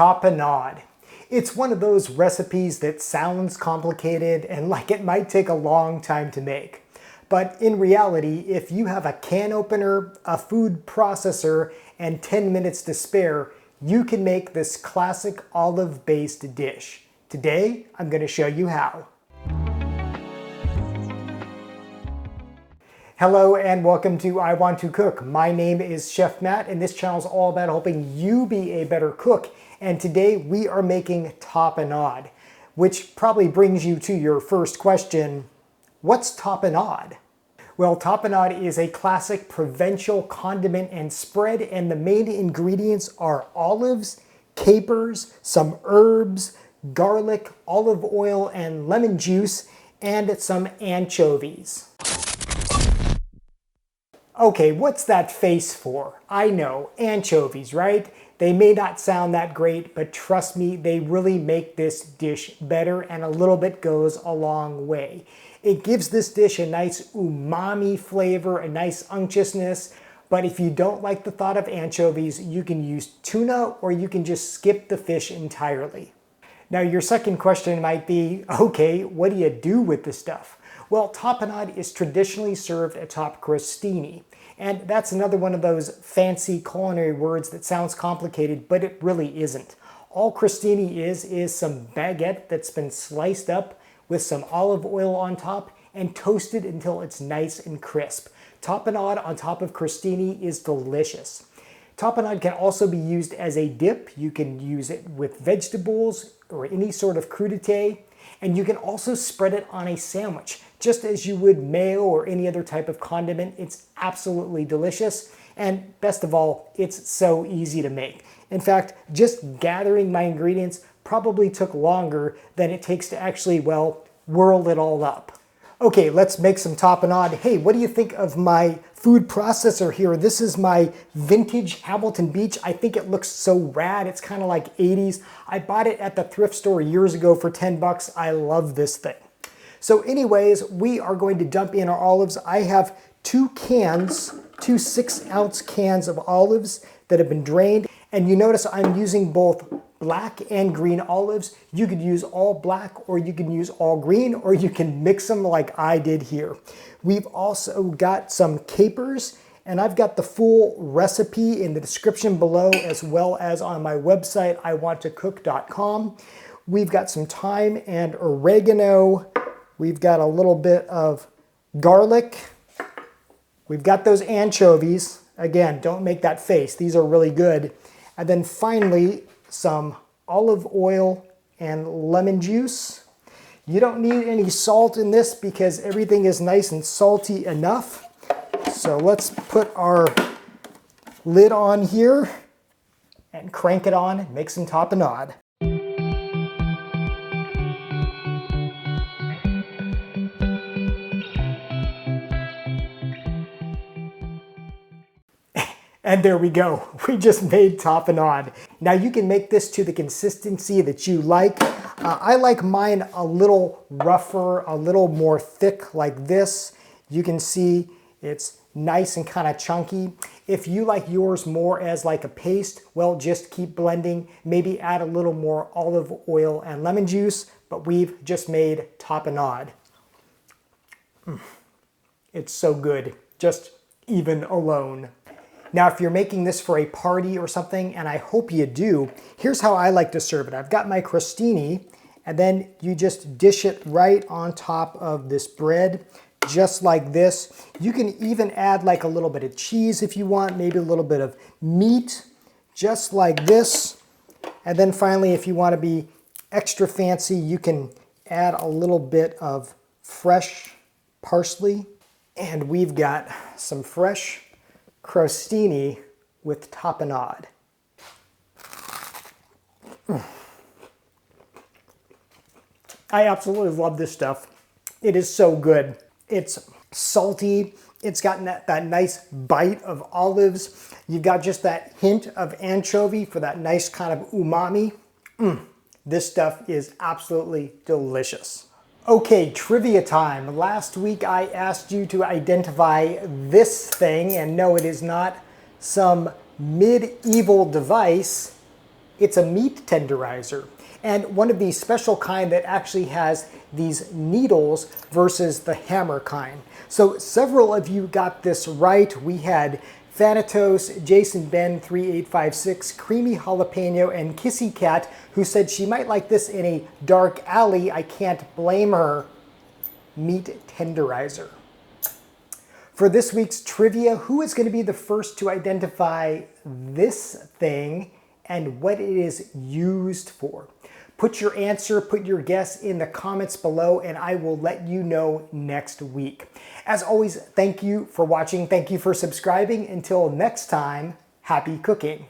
Tapenade. It's one of those recipes that sounds complicated and like it might take a long time to make. But in reality, if you have a can opener, a food processor, and 10 minutes to spare, you can make this classic olive-based dish. Today, I'm going to show you how. Hello and welcome to I Want to Cook. My name is Chef Matt and this channel is all about helping you be a better cook. And today we are making tapenade, which probably brings you to your first question, what's tapenade? Well, tapenade is a classic Provençal condiment and spread, and the main ingredients are olives, capers, some herbs, garlic, olive oil, and lemon juice, and some anchovies. Okay, what's that face for? I know, anchovies, right? They may not sound that great, but trust me, they really make this dish better, and a little bit goes a long way. It gives this dish a nice umami flavor, a nice unctuousness, but if you don't like the thought of anchovies, you can use tuna or you can just skip the fish entirely. Now your second question might be, okay, what do you do with this stuff? Well, tapenade is traditionally served atop crostini, and that's another one of those fancy culinary words that sounds complicated, but it really isn't. All crostini is some baguette that's been sliced up with some olive oil on top and toasted until it's nice and crisp. Tapenade on top of crostini is delicious. Tapenade can also be used as a dip. You can use it with vegetables or any sort of crudité, and you can also spread it on a sandwich, just as you would mayo or any other type of condiment. It's absolutely delicious, and best of all, it's so easy to make. In fact, just gathering my ingredients probably took longer than it takes to actually, well, whirl it all up. Okay, let's make some tapenade. Hey, what do you think of my food processor here? This is my vintage Hamilton Beach. I think it looks so rad. It's kind of like 80s. I bought it at the thrift store years ago for 10 bucks. I love this thing. So anyways, we are going to dump in our olives. I have two 6-ounce cans of olives that have been drained. And you notice I'm using both black and green olives. You could use all black or you can use all green, or you can mix them like I did here. We've also got some capers, and I've got the full recipe in the description below, as well as on my website, iwanttocook.com. We've got some thyme and oregano. We've got a little bit of garlic. We've got those anchovies. Again, don't make that face. These are really good. And then finally, some olive oil and lemon juice. You don't need any salt in this because everything is nice and salty enough. So let's put our lid on here and crank it on and make some tapenade. And there we go. We just made tapenade. Now you can make this to the consistency that you like. I like mine a little rougher, a little more thick like this. You can see it's nice and kind of chunky. If you like yours more as like a paste, well, just keep blending. Maybe add a little more olive oil and lemon juice, but we've just made tapenade. It's so good, just even alone. Now, if you're making this for a party or something, and I hope you do, here's how I like to serve it. I've got my crostini, and then you just dish it right on top of this bread, just like this. You can even add like a little bit of cheese if you want, maybe a little bit of meat, just like this. And then finally, if you want to be extra fancy, you can add a little bit of fresh parsley. And we've got some fresh crostini with tapenade. I absolutely love this stuff. It is so good. It's salty. It's got that nice bite of olives. You've got just that hint of anchovy for that nice kind of umami. This stuff is absolutely delicious. Okay, trivia time. Last week I asked you to identify this thing, and no, it is not some medieval device. It's a meat tenderizer, and one of the special kind that actually has these needles versus the hammer kind. So several of you got this right. We had Thanatos, Jason Ben 3856, Creamy Jalapeno, and Kissy Cat, who said she might like this in a dark alley. I can't blame her. Meat tenderizer. For this week's trivia, who is going to be the first to identify this thing and what it is used for? Put your answer, put your guess in the comments below, and I will let you know next week. As always, thank you for watching. Thank you for subscribing. Until next time, happy cooking.